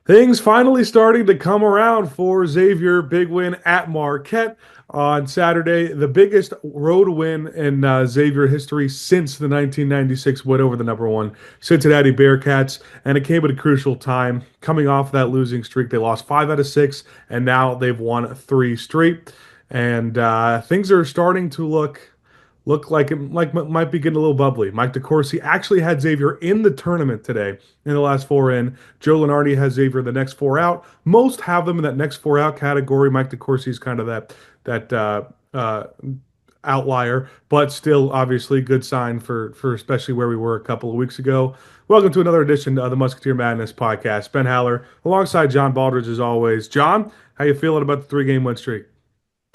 Things finally starting to come around for Xavier. Big win at Marquette on Saturday. The biggest road win in Xavier history since the 1996 win over the number one Cincinnati Bearcats. And it came at a crucial time. Coming off that losing streak, they lost five out of six, and now they've won three straight. And things are starting to look like it might be getting a little bubbly. Mike DeCourcy actually had Xavier in the tournament today in the last four in. Joe Lenardi has Xavier the next four out. Most have them in that next four out category. Mike DeCourcy is kind of that outlier, but still obviously good sign for especially where we were a couple of weeks ago. Welcome to another edition of the Musketeer Madness podcast. Ben Haller alongside John Baldridge as always. John, how you feeling about the three-game win streak?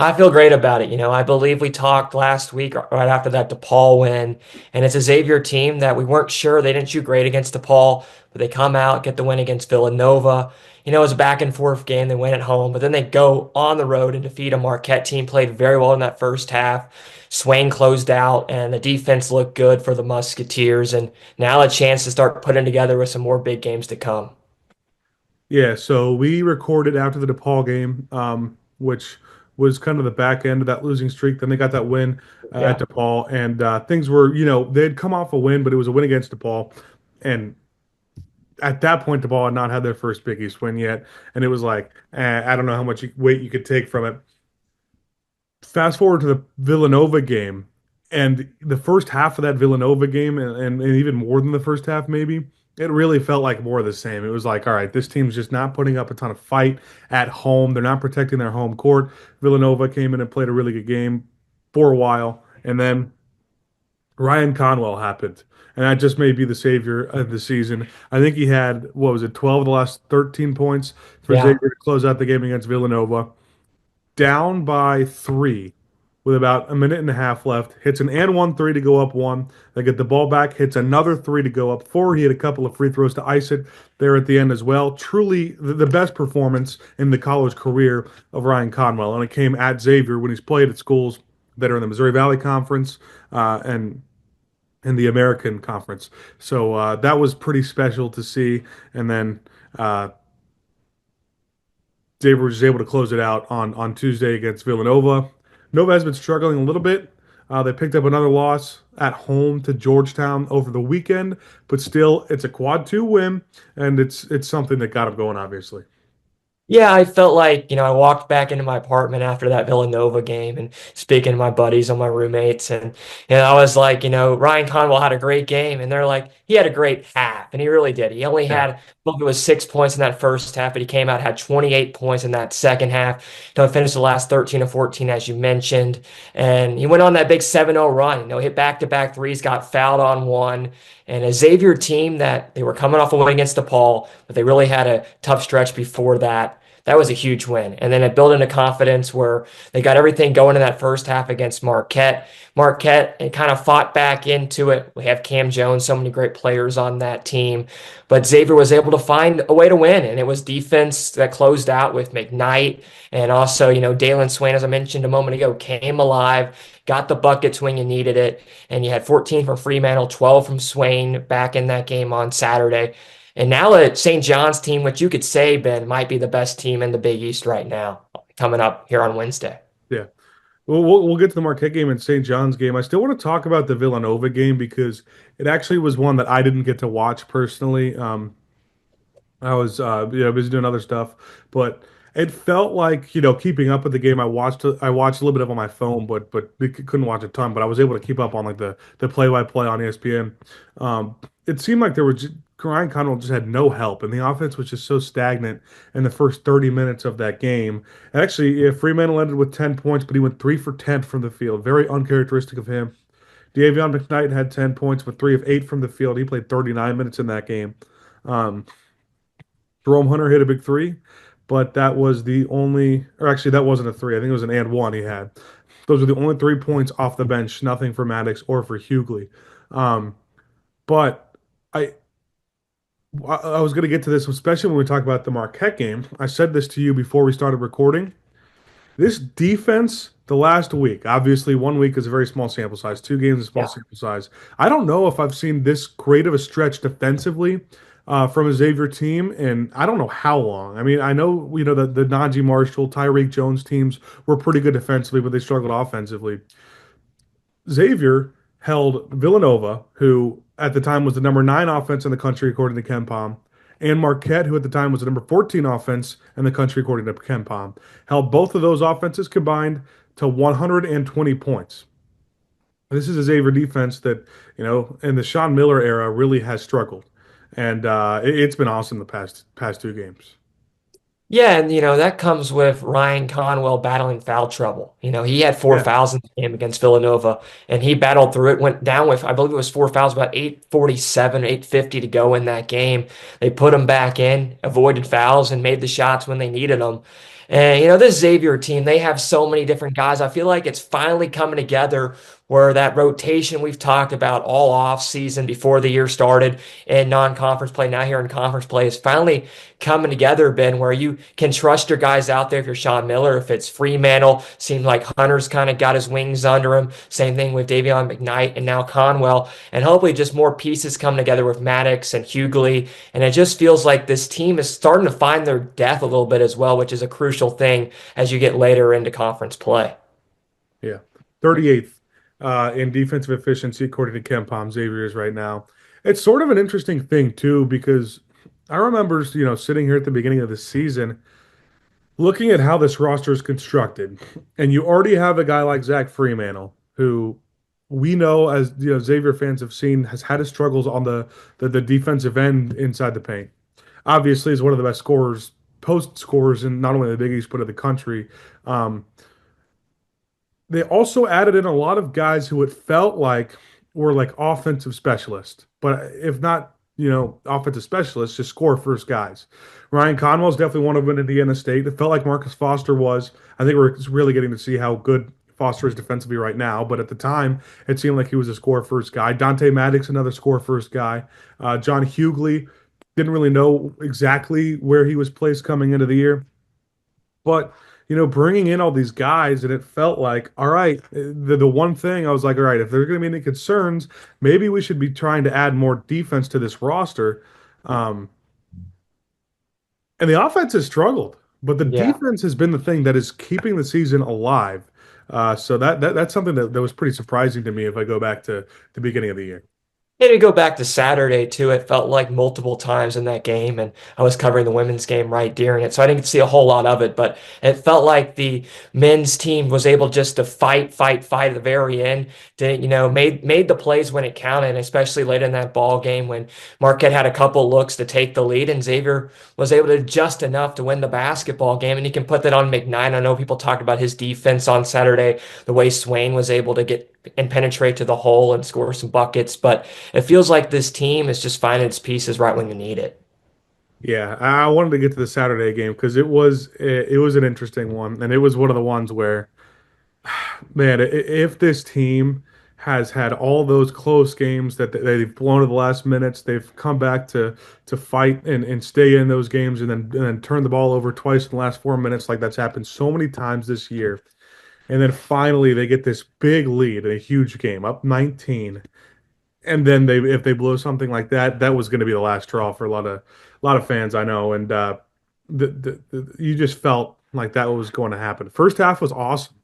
I feel great about it. I believe we talked last week right after that DePaul win, and it's a Xavier team that we weren't sure. They didn't shoot great against DePaul, but they come out, get the win against Villanova. It was a back and forth game. They win at home, but then they go on the road and defeat a Marquette team, played very well in that first half. Swain closed out, and the defense looked good for the Musketeers, and now a chance to start putting together with some more big games to come. Yeah, so we recorded after the DePaul game, which was kind of the back end of that losing streak. Then they got that win at Yeah. DePaul, and things were, they had come off a win, but it was a win against DePaul. And at that point, DePaul had not had their first Big East win yet, and it was like, I don't know how much weight you could take from it. Fast forward to the Villanova game, and the first half of that Villanova game, and even more than the first half, maybe, it really felt like more of the same. It was like, all right, this team's just not putting up a ton of fight at home. They're not protecting their home court. Villanova came in and played a really good game for a while, and then Ryan Conwell happened. And that just may be the savior of the season. I think he had, what was it, 12 of the last 13 points for Yeah. Xavier to close out the game against Villanova down by three with about a minute and a half left. Hits an and one three to go up one. They get the ball back, hits another three to go up four. He had a couple of free throws to ice it there at the end as well. Truly the best performance in the college career of Ryan Conwell. And it came at Xavier when he's played at schools that are in the Missouri Valley Conference and in the American Conference. So that was pretty special to see. And then uh, Xavier was able to close it out on Tuesday against Villanova. Nova has been struggling a little bit. They picked up another loss at home to Georgetown over the weekend, but still, it's a quad two win, and it's something that got them going, obviously. Yeah, I felt like, I walked back into my apartment after that Villanova game and speaking to my buddies and my roommates. And, I was like, Ryan Conwell had a great game. And they're like, he had a great half. And he really did. He only Yeah. had, I think it was 6 points in that first half, but he came out, had 28 points in that second half. Finished the last 13 or 14, as you mentioned. And he went on that big 7-0 run. Hit back-to-back threes, got fouled on one. And a Xavier team that they were coming off a win against DePaul, but they really had a tough stretch before that. That was a huge win. And then it built into confidence where they got everything going in that first half against Marquette. Marquette and kind of fought back into it. We have Cam Jones, so many great players on that team. But Xavier was able to find a way to win. And it was defense that closed out with McKnight. And also, Dalen Swain, as I mentioned a moment ago, came alive, got the buckets when you needed it. And you had 14 from Fremantle, 12 from Swain back in that game on Saturday. And now at St. John's team, which you could say, Ben, might be the best team in the Big East right now, coming up here on Wednesday. Yeah. We'll get to the Marquette game and St. John's game. I still want to talk about the Villanova game because it actually was one that I didn't get to watch personally. I was busy doing other stuff, but it felt like keeping up with the game. I watched a little bit of it on my phone, but couldn't watch a ton. But I was able to keep up on like the play-by-play on ESPN. It seemed like Ryan Connell just had no help, and the offense was just so stagnant in the first 30 minutes of that game. Actually, yeah, Fremantle ended with 10 points, but he went 3 for 10 from the field. Very uncharacteristic of him. Davion McKnight had 10 points, but 3 of 8 from the field. He played 39 minutes in that game. Um, Jerome Hunter hit a big three, but that was the only, or actually, that wasn't a three. I think it was an and one he had. Those were the only 3 points off the bench, nothing for Maddox or for Hughley. Um, but I, I was going to get to this, especially when we talk about the Marquette game. I said this to you before we started recording. This defense the last week, obviously 1 week is a very small sample size, 2 games is a small Yeah. sample size. I don't know if I've seen this great of a stretch defensively from a Xavier team, and I don't know how long. I mean, I know the Najee Marshall, Tyreek Jones teams were pretty good defensively, but they struggled offensively. Xavier held Villanova, who at the time was the number 9 offense in the country according to KenPom, and Marquette, who at the time was the number 14 offense in the country according to KenPom, held both of those offenses combined to 120 points. This is a Xavier defense that, in the Sean Miller era really has struggled. And it's been awesome the past 2 games. Yeah, and that comes with Ryan Conwell battling foul trouble. He had four Yeah. fouls in the game against Villanova, and he battled through it, went down with, I believe it was four fouls, about 8:47, 8:50 to go in that game. They put him back in, avoided fouls, and made the shots when they needed them. And this Xavier team, they have so many different guys. I feel like it's finally coming together where that rotation we've talked about all off season before the year started in non-conference play, now here in conference play, is finally coming together, Ben, where you can trust your guys out there. If you're Sean Miller, if it's Freemantle, seems like Hunter's kind of got his wings under him. Same thing with Davion McKnight and now Conwell. And hopefully just more pieces come together with Maddox and Hughley. And it just feels like this team is starting to find their depth a little bit as well, which is a crucial thing as you get later into conference play. Yeah. 38th in defensive efficiency, according to KenPom, Xavier is right now. It's sort of an interesting thing, too, because I remember, sitting here at the beginning of the season, looking at how this roster is constructed, and you already have a guy like Zach Freemantle, who we know, as Xavier fans have seen, has had his struggles on the defensive end inside the paint. Obviously, is one of the best scorers, post scorers in not only the Big East but of the country. Um, they also added in a lot of guys who it felt like were like offensive specialists, but if not, offensive specialists, just score first guys. Ryan Conwell is definitely one of them in Indiana State. It felt like Marcus Foster was. I think we're really getting to see how good Foster is defensively right now, but at the time, it seemed like he was a score first guy. Dante Maddox, another score first guy. John Hughley, didn't really know exactly where he was placed coming into the year. But bringing in all these guys, and it felt like, all right, the one thing I was like, all right, if there's going to be any concerns, maybe we should be trying to add more defense to this roster. Um, and the offense has struggled, but the Yeah. defense has been the thing that is keeping the season alive. So that's something that was pretty surprising to me if I go back to the beginning of the year. Yeah, to go back to Saturday too, it felt like multiple times in that game, and I was covering the women's game right during it, so I didn't see a whole lot of it, but it felt like the men's team was able just to fight, fight, fight at the very end. To made the plays when it counted, especially late in that ball game when Marquette had a couple looks to take the lead, and Xavier was able to just enough to win the basketball game. And you can put that on McKnight. I know people talked about his defense on Saturday, the way Swain was able to get and penetrate to the hole and score some buckets, but it feels like this team is just finding its pieces right when you need it. Yeah, I wanted to get to the Saturday game because it was an interesting one, and it was one of the ones where, man, if this team has had all those close games that they've blown at the last minutes, they've come back to fight and stay in those games, and then turn the ball over twice in the last 4 minutes, like that's happened so many times this year. And then finally they get this big lead in a huge game, up 19. And then if they blow something like that, that was going to be the last straw for a lot of fans I know. And you just felt like that was going to happen. First half was awesome.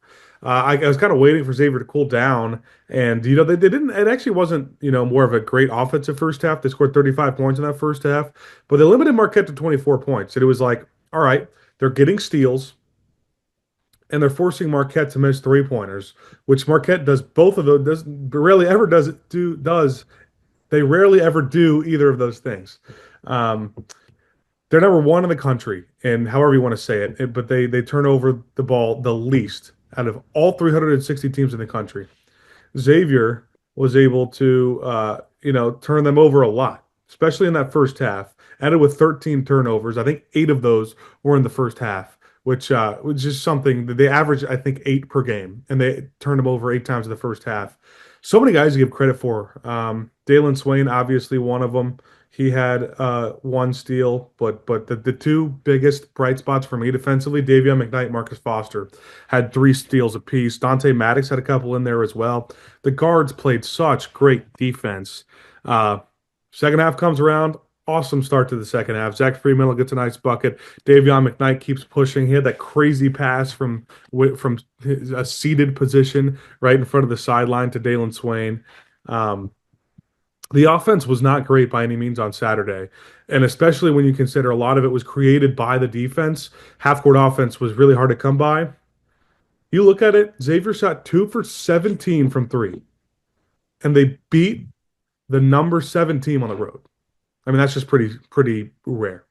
I was kind of waiting for Xavier to cool down, and they didn't. It actually wasn't more of a great offensive first half. They scored 35 points in that first half, but they limited Marquette to 24 points. And it was like, all right, they're getting steals and they're forcing Marquette to miss 3 pointers, which Marquette does both of those. Does rarely ever does it do does They rarely ever do either of those things. Um, they're number 1 in the country, and however you want to say it, but they turn over the ball the least out of all 360 teams in the country. Xavier was able to, turn them over a lot, especially in that first half. Ended with 13 turnovers. I think 8 of those were in the first half, which is something that they average, I think, 8 per game, and they turned them over 8 times in the first half. So many guys to give credit for. Dalen Swain, obviously one of them. He had one steal, but the two biggest bright spots for me defensively, Davion McKnight, Marcus Foster, had three steals apiece. Dante Maddox had a couple in there as well. The guards played such great defense. Uh, Second half comes around, awesome start to the second half. Zach Freeman gets a nice bucket. Davion McKnight keeps pushing. He had that crazy pass from a seated position right in front of the sideline to Dalen Swain. Um, the offense was not great by any means on Saturday. And especially when you consider a lot of it was created by the defense, half court offense was really hard to come by. You look at it, Xavier shot 2 for 17 from three, and they beat the number seven team on the road. I mean, that's just pretty rare.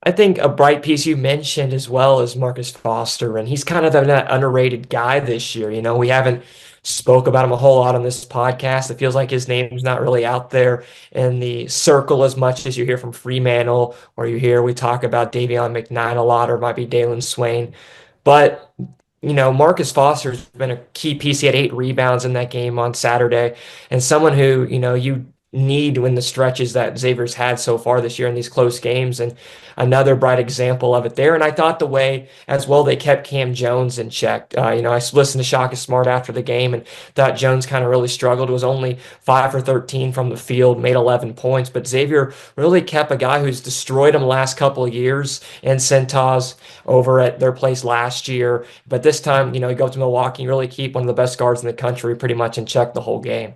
I think a bright piece you mentioned as well is Marcus Foster, and he's kind of that underrated guy this year. We haven't spoke about him a whole lot on this podcast. It feels like his name's not really out there in the circle as much as you hear from Fremantle, or you hear we talk about Davion McKnight a lot, or it might be Dalen Swain. But Marcus Foster's been a key piece. He had 8 rebounds in that game on Saturday, and someone who, you need when the stretches that Xavier's had so far this year in these close games. And another bright example of it there. And I thought the way as well they kept Cam Jones in check. I listened to Shaka Smart after the game and thought Jones kind of really struggled. It was only 5 for 13 from the field, made 11 points. But Xavier really kept a guy who's destroyed him the last couple of years in Centos over at their place last year. But this time, he goes to Milwaukee and really keep one of the best guards in the country pretty much in check the whole game.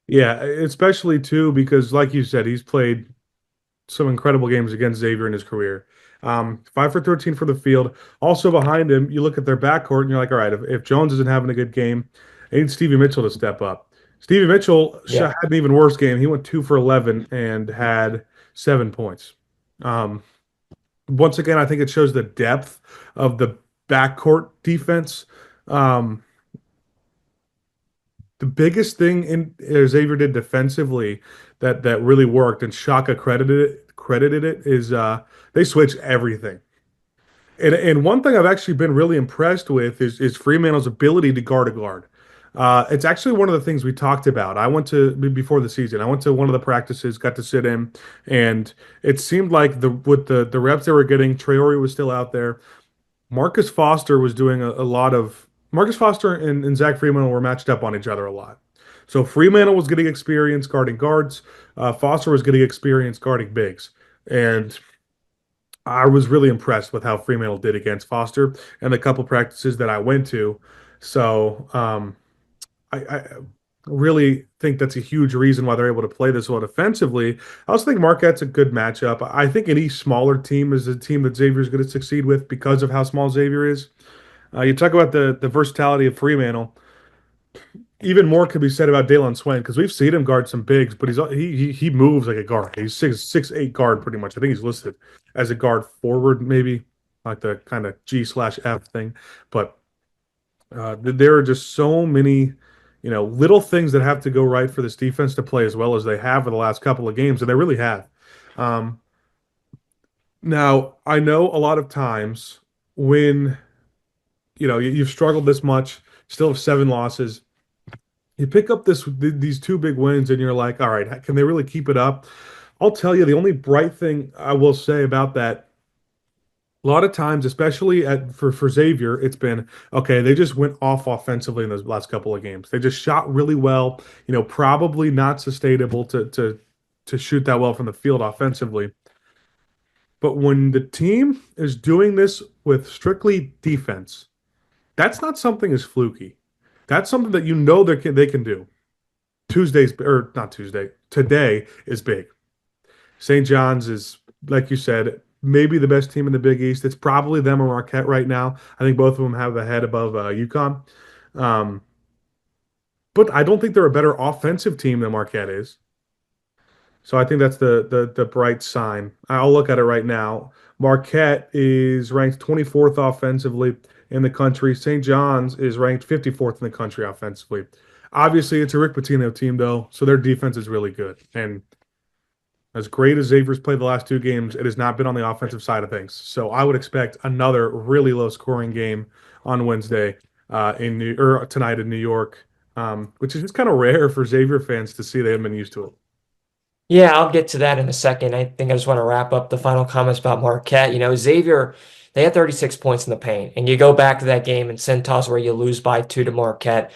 Yeah, especially too because like you said, he's played some incredible games against Xavier in his career. 5 for 13 for the field. Also behind him, you look at their backcourt and you're like, all right, if Jones isn't having a good game, I need Stevie Mitchell to step up. Stevie Mitchell Yeah. had an even worse game. He went 2 for 11 and had 7 points. Um, Once again, I think it shows the depth of the backcourt defense. Um, the biggest thing in Xavier did defensively that really worked, and Shaka credited it is they switched everything. And one thing I've actually been really impressed with is Fremantle's ability to guard a guard. It's actually one of the things we talked about. I went to before the season. I went to one of the practices, got to sit in, and it seemed like the reps they were getting, Traore was still out there. Marcus Foster was doing a lot of Marcus Foster and Zach Freemantle were matched up on each other a lot. So Freemantle was getting experience guarding guards. Foster was getting experience guarding bigs. And I was really impressed with how Freemantle did against Foster and the couple practices that I went to. So I really think that's a huge reason why they're able to play this well defensively. I also think Marquette's a good matchup. I think any smaller team is a team that Xavier's going to succeed with because of how small Xavier is. You talk about the versatility of Fremantle. Even more could be said about Dalen Swain because we've seen him guard some bigs, but he moves like a guard. He's 6'8" guard pretty much. I think he's listed as a guard forward, maybe like the kind of G/F thing. But there are just so many, little things that have to go right for this defense to play as well as they have for the last couple of games, and they really have. Um, Now, I know a lot of times when you've struggled this much, still have 7 losses. You pick up these two big wins, and you're like, all right, can they really keep it up? I'll tell you, the only bright thing I will say about that, a lot of times, especially for Xavier, it's been okay. They just went off offensively in those last couple of games. They just shot really well. Probably not sustainable to shoot that well from the field offensively. But when the team is doing this with strictly defense, that's not something as fluky. That's something that they can do. Tuesdays or not Tuesday. Today is big. St. John's is, like you said, maybe the best team in the Big East. It's probably them or Marquette right now. I think both of them have a head above UConn. Um, but I don't think they're a better offensive team than Marquette is. So I think that's the bright sign. I'll look at it right now. Marquette is ranked 24th offensively in the country. St. John's is ranked 54th in the country offensively. Obviously, it's a Rick Pitino team though, so their defense is really good. And as great as Xavier's played the last 2 games, it has not been on the offensive side of things. So I would expect another really low scoring game on Wednesday in New or tonight in New York. which is just kind of rare for Xavier fans to see. They haven't been used to it. Yeah, I'll get to that in a second. I think I just want to wrap up the final comments about Marquette. Xavier, they had 36 points in the paint. And you go back to that game in Centos where you lose by two to Marquette.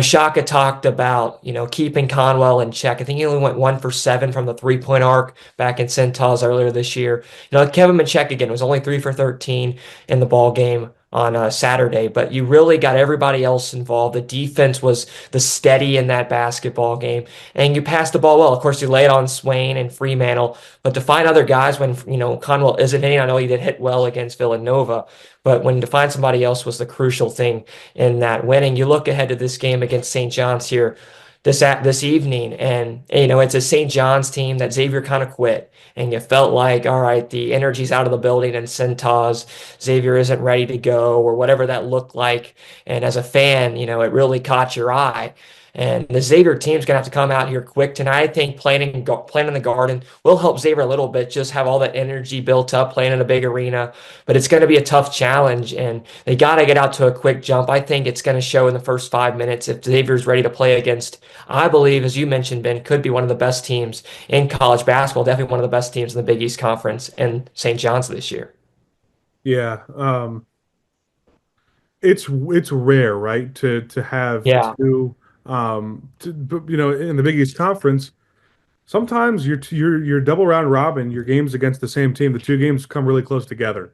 Shaka talked about, keeping Conwell in check. I think he only went 1 for 7 from the three-point arc back in Centos earlier this year. Kevin Minchek again was only 3 for 13 in the ball game on Saturday, but you really got everybody else involved. The defense was the steady in that basketball game, and you passed the ball well. Of course, you laid on Swain and Fremantle, but to find other guys when Conwell isn't hitting, I know he did hit well against Villanova, but when to find somebody else was the crucial thing in that winning. You look ahead to this game against St. John's here this evening, and it's a St. John's team that Xavier kind of quit, and you felt like, all right, the energy's out of the building in Centos, Xavier isn't ready to go, or whatever that looked like. And as a fan, it really caught your eye. And the Xavier team's gonna have to come out here quick tonight. I think playing in the Garden will help Xavier a little bit, just have all that energy built up playing in a big arena. But it's going to be a tough challenge, and they got to get out to a quick jump. I think it's going to show in the first 5 minutes if Xavier's ready to play against, I believe, as you mentioned, Ben, could be one of the best teams in college basketball, definitely one of the best teams in the Big East Conference and St. John's this year. Yeah, it's rare, right, to have Yeah. in the Big East Conference. Sometimes your double round robin, your games against the same team, the two games come really close together.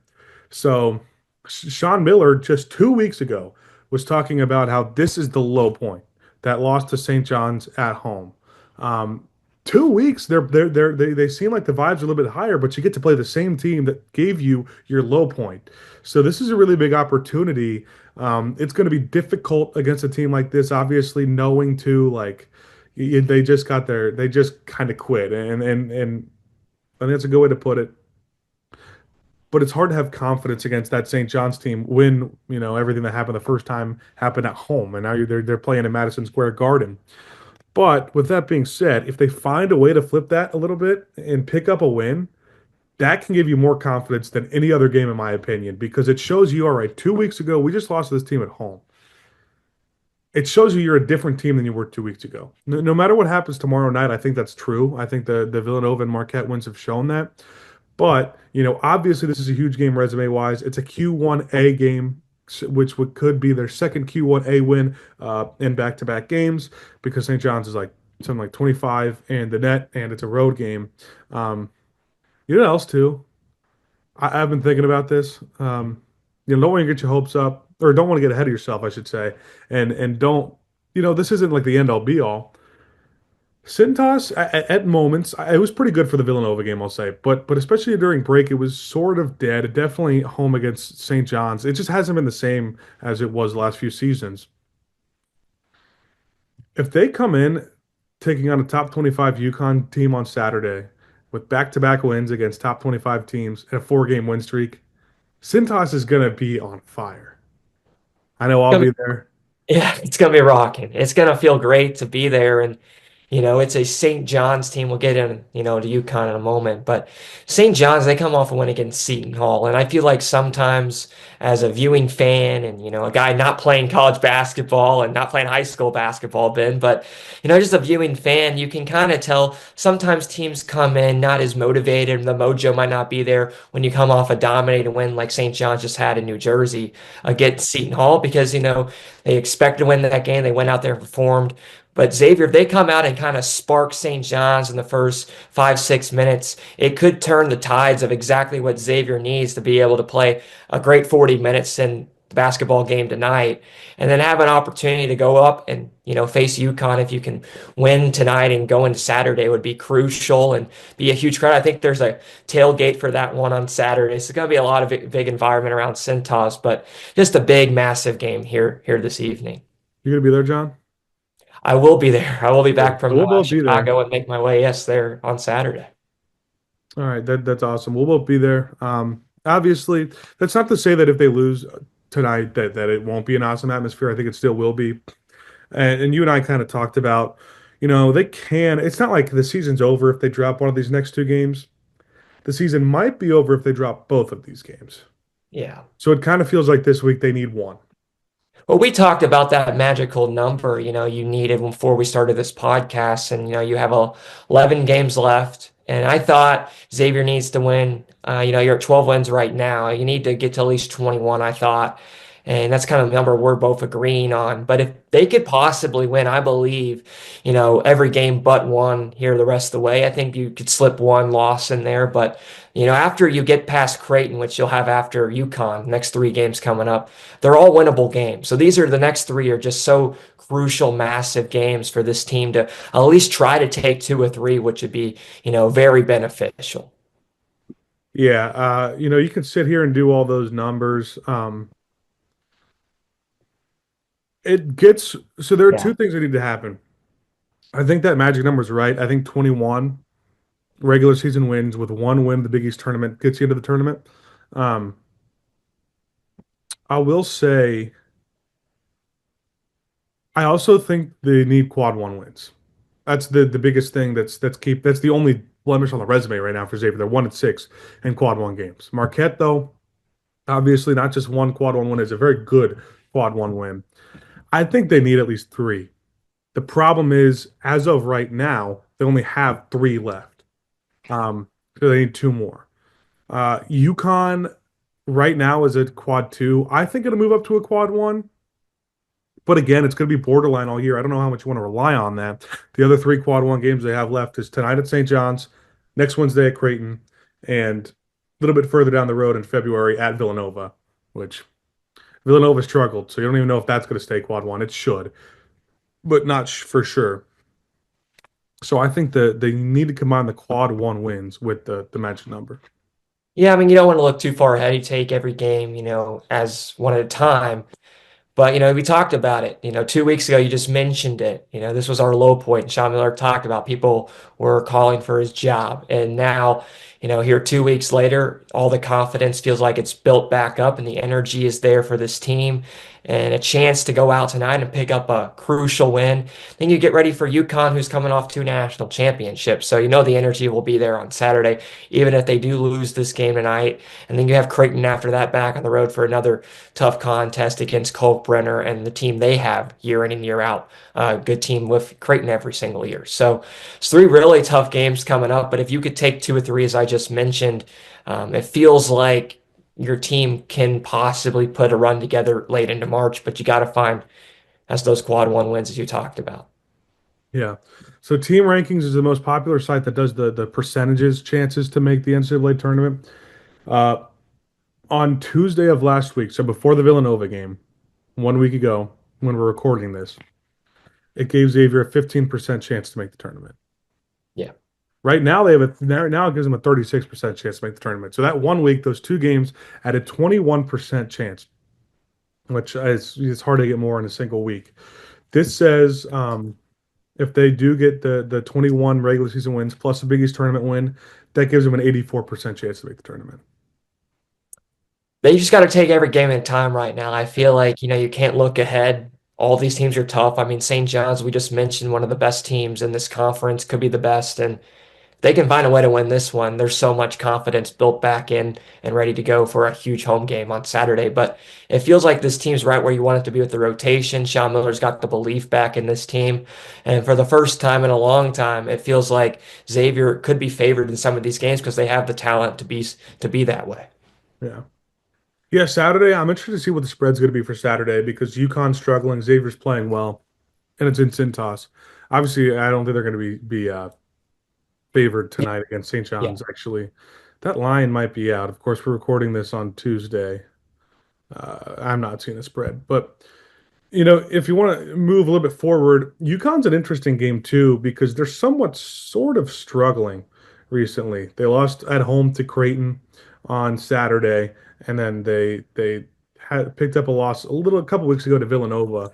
So Sean Miller just 2 weeks ago was talking about how this is the low point, that loss to St. John's at home. Um, 2 weeks, they seem like the vibes are a little bit higher, but you get to play the same team that gave you your low point. So this is a really big opportunity. It's going to be difficult against a team like this, obviously knowing too, like they just kind of quit, and I think that's a good way to put it. But it's hard to have confidence against that St. John's team when everything that happened the first time happened at home, and now they're playing in Madison Square Garden. But with that being said, if they find a way to flip that a little bit and pick up a win, that can give you more confidence than any other game, in my opinion, because it shows you, all right, 2 weeks ago, we just lost to this team at home. It shows you you're a different team than you were 2 weeks ago. No matter what happens tomorrow night, I think that's true. I think the Villanova and Marquette wins have shown that. But, obviously this is a huge game resume wise. It's a Q1A game, which could be their second Q1A win in back-to-back games because St. John's is like something like 25 and the net, and it's a road game. Um, you know what else too? I've been thinking about this. Don't want to get your hopes up, or don't want to get ahead of yourself, I should say, and don't. This isn't like the end all be all. Cintas at moments, it was pretty good for the Villanova game, I'll say, but especially during break, it was sort of dead. Definitely home against St. John's. It just hasn't been the same as it was the last few seasons. If they come in taking on a top 25 UConn team on Saturday with back-to-back wins against top 25 teams and a four-game win streak, Cintas is going to be on fire. I know I'll be there. Yeah, it's gonna be rocking. It's gonna feel great to be there, and it's a St. John's team. We'll get in, to UConn in a moment, but St. John's, they come off a win against Seton Hall, and I feel like sometimes as a viewing fan and a guy not playing college basketball and not playing high school basketball, Ben, but just a viewing fan, you can kind of tell sometimes teams come in not as motivated, and the mojo might not be there when you come off a dominating win like St. John's just had in New Jersey against Seton Hall because they expected to win that game. They went out there and performed. But Xavier, if they come out and kind of spark St. John's in the first 5, 6 minutes, it could turn the tides of exactly what Xavier needs to be able to play a great 40 minutes in the basketball game tonight, and then have an opportunity to go up and face UConn. If you can win tonight and go into Saturday, would be crucial and be a huge crowd. I think there's a tailgate for that one on Saturday, so it's going to be a lot of big environment around Cintas, but just a big, massive game here this evening. You gonna be there, John? I will be there. I will be back So from we'll both be there. Chicago and make my way, yes, there on Saturday. All right, that's awesome. We'll both be there. Obviously, that's not to say that if they lose tonight that it won't be an awesome atmosphere. I think it still will be. And you and I kind of talked about, they can. It's not like the season's over if they drop one of these next two games. The season might be over if they drop both of these games. Yeah. So it kind of feels like this week they need one. Well, we talked about that magical number, you needed before we started this podcast, and you have 11 games left. And I thought Xavier needs to win. You're at 12 wins right now. You need to get to at least 21, I thought. And that's kind of the number we're both agreeing on. But if they could possibly win, I believe, every game but one here the rest of the way. I think you could slip one loss in there. But, after you get past Creighton, which you'll have after UConn, next three games coming up, they're all winnable games. So these are the next three are just so crucial, massive games for this team to at least try to take two or three, which would be, very beneficial. Yeah, you can sit here and do all those numbers. It gets so there are Yeah. two things that need to happen. I think that magic number is right. I think 21 regular season wins with one win, the Big East tournament gets you into the tournament. Um, I will say, I also think they need quad one wins. That's the biggest thing. That's the only blemish on the resume right now for Xavier. They're 1-6 in quad one games. Marquette, though, obviously not just one quad one win, is a very good quad one win. I think they need at least three. The problem is, as of right now, they only have three left. So they need two more. UConn right now is at quad two. I think it'll move up to a quad one. But again, it's going to be borderline all year. I don't know how much you want to rely on that. The other three quad one games they have left is tonight at St. John's, next Wednesday at Creighton, and a little bit further down the road in February at Villanova, which Villanova struggled. So you don't even know if that's going to stay quad one. It should, but not for sure. So I think that they need to combine the quad one wins with the magic number. Yeah, I mean, you don't want to look too far ahead. You take every game, as one at a time. But, we talked about it. 2 weeks ago, you just mentioned it. This was our low point. Sean Miller talked about people were calling for his job. And now, here 2 weeks later, all the confidence feels like it's built back up and the energy is there for this team and a chance to go out tonight and pick up a crucial win. Then you get ready for UConn, who's coming off two national championships. So, the energy will be there on Saturday, even if they do lose this game tonight. And then you have Creighton after that back on the road for another tough contest against Brenner and the team they have year in and year out. Good team with Creighton every single year. So it's three really tough games coming up. But if you could take two or three, as I just mentioned, it feels like your team can possibly put a run together late into March, but you got to find as those quad one wins as you talked about. Yeah. So Team Rankings is the most popular site that does the percentages chances to make the NCAA tournament. Uh, on Tuesday of last week, so before the Villanova game, 1 week ago, when we're recording this, it gave Xavier a 15% chance to make the tournament. Yeah. Right now, now it gives them a 36% chance to make the tournament. So that 1 week, those two games had a 21% chance, which is it's hard to get more in a single week. This says if they do get the 21 regular season wins plus the Big East tournament win, that gives them an 84% chance to make the tournament. They just got to take every game at a time right now. I feel like, you can't look ahead. All these teams are tough. I mean, St. John's, we just mentioned one of the best teams in this conference, could be the best. And they can find a way to win this one. There's so much confidence built back in and ready to go for a huge home game on Saturday. But it feels like this team's right where you want it to be with the rotation. Sean Miller's got the belief back in this team. And for the first time in a long time, it feels like Xavier could be favored in some of these games because they have the talent to be that way. Yeah. Yeah, Saturday, I'm interested to see what the spread's going to be for Saturday because UConn's struggling, Xavier's playing well, and it's in Cintas. Obviously, I don't think they're going to be favored Yeah. tonight against St. Yeah. John's, actually. That line might be out. Of course, we're recording this on Tuesday. I'm not seeing a spread, but if you want to move a little bit forward, UConn's an interesting game too because they're somewhat sort of struggling recently. They lost at home to Creighton on Saturday, and then they had picked up a loss a couple weeks ago to Villanova.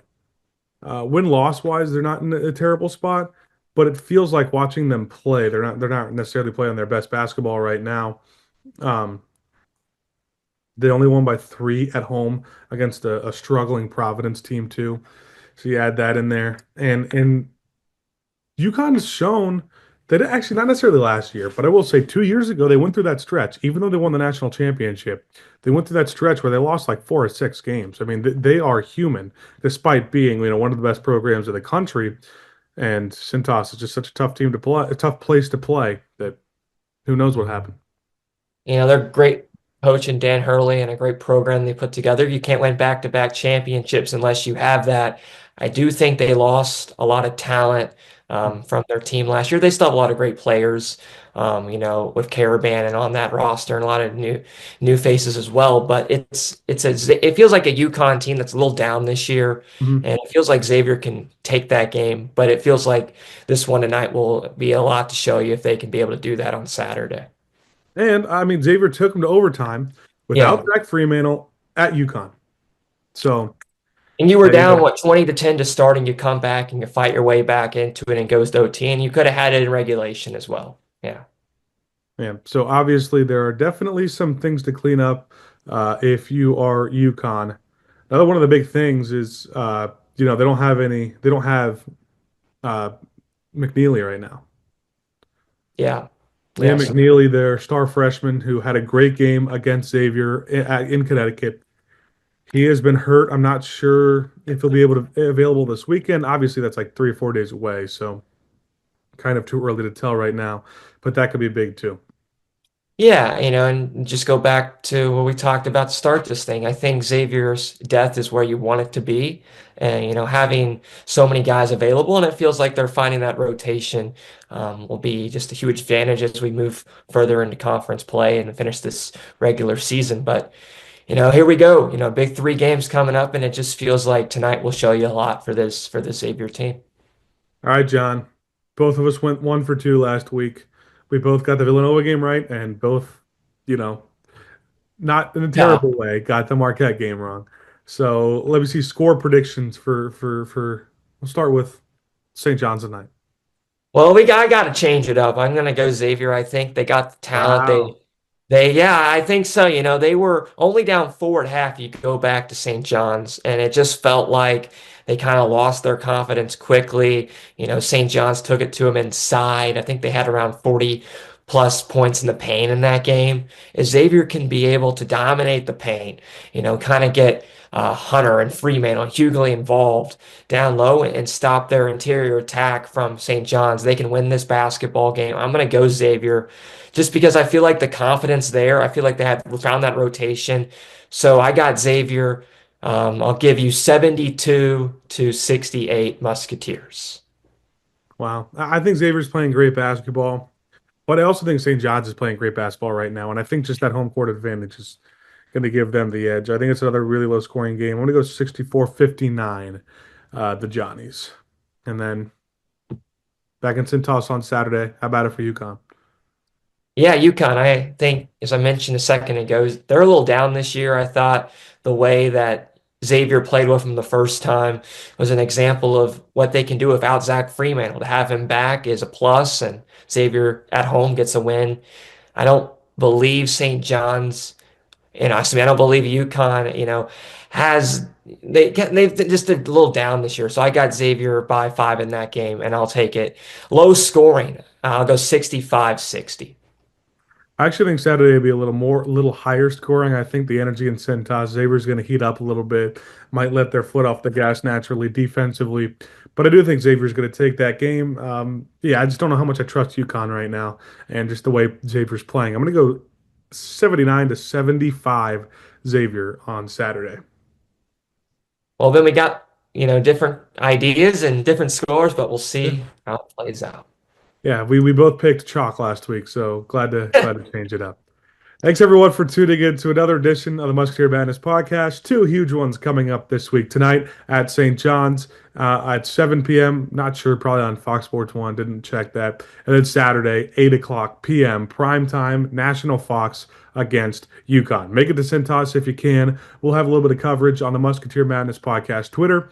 Win-loss wise, they're not in a terrible spot, but it feels like watching them play, they're not necessarily playing their best basketball right now. Um, they only won by three at home against a struggling Providence team too. So you add that in there, and UConn has shown They did, actually not necessarily last year, but I will say 2 years ago they went through that stretch. Even though they won the national championship, they went through that stretch where they lost like 4 or 6 games. I mean, they are human, despite being one of the best programs in the country. And Cintas is just such a tough team to play, a tough place to play that who knows what happened. They're great coach and Dan Hurley and a great program they put together. You can't win back-to-back championships unless you have that. I do think they lost a lot of talent from their team last year. They still have a lot of great players, with Caravan and on that roster and a lot of new faces as well. But it feels like a UConn team that's a little down this year, Mhm. and it feels like Xavier can take that game. But it feels like this one tonight will be a lot to show you if they can be able to do that on Saturday. And I mean, Xavier took them to overtime without Yeah. Zach Freemantle at UConn. So And you were you down, know, what, 20-10 to start, and you come back and you fight your way back into it and it goes to OT, and you could have had it in regulation as well. Yeah. yeah. So obviously there are definitely some things to clean up if you are UConn. Another one of the big things is they don't have uh, McNeely right now. Yeah. Liam Yes. McNeely, their star freshman who had a great game against Xavier in Connecticut. He has been hurt. I'm not sure if he'll be able to available this weekend. Obviously, that's like 3 or 4 days away, so kind of too early to tell right now. But that could be big too. Yeah, and just go back to what we talked about to start this thing. I think Xavier's depth is where you want it to be. And, having so many guys available, and it feels like they're finding that rotation will be just a huge advantage as we move further into conference play and finish this regular season. But here we go. Big three games coming up, and it just feels like tonight will show you a lot for this Xavier team. All right, John. Both of us went 1 for 2 last week. We both got the Villanova game right, and both, you know, not in a Yeah. terrible way, got the Marquette game wrong. So let me see score predictions for. We'll start with St. John's tonight. Well, I got to change it up. I'm gonna go Xavier. I think they got the talent. Wow. Yeah, I think so. They were only down four at half. You go back to St. John's, and it just felt like they kind of lost their confidence quickly. St. John's took it to them inside. I think they had around 40 plus points in the paint in that game. Xavier can be able to dominate the paint, kind of get Hunter and Freeman and Hughley involved down low and stop their interior attack from St. John's. They can win this basketball game. I'm going to go Xavier just because I feel like the confidence there. I feel like they have found that rotation. So I got Xavier. I'll give you 72-68 Musketeers. Wow. I think Xavier's playing great basketball, but I also think St. John's is playing great basketball right now. And I think just that home court advantage is going to give them the edge. I think it's another really low scoring game. I'm going to go 64-59, the Johnnies. And then back in Cintas on Saturday. How about it for UConn? Yeah, UConn, I think, as I mentioned a second ago, they're a little down this year. I thought the way that Xavier played with him the first time was an example of what they can do without Zach Freeman. To have him back is a plus, and Xavier at home gets a win. I don't believe St. John's, I don't believe UConn, has they've just a little down this year. So I got Xavier by 5 in that game, and I'll take it. Low scoring. I'll go 65-60. I actually think Saturday will be a little higher scoring. I think the energy in Cintas, Xavier's going to heat up a little bit, might let their foot off the gas naturally defensively. But I do think Xavier's going to take that game. Yeah, I just don't know how much I trust UConn right now and just the way Xavier's playing. I'm going to go 79-75 Xavier on Saturday. Well, then we got, different ideas and different scores, but we'll Yeah. see how it plays out. Yeah, we both picked chalk last week, so glad to change it up. Thanks everyone for tuning in to another edition of the Musketeer Madness podcast. Two huge ones coming up this week tonight at St. John's at 7 p.m. Not sure, probably on Fox Sports One. Didn't check that. And then Saturday, 8 o'clock p.m. prime time, National Fox against UConn. Make it to Cintas if you can. We'll have a little bit of coverage on the Musketeer Madness podcast Twitter.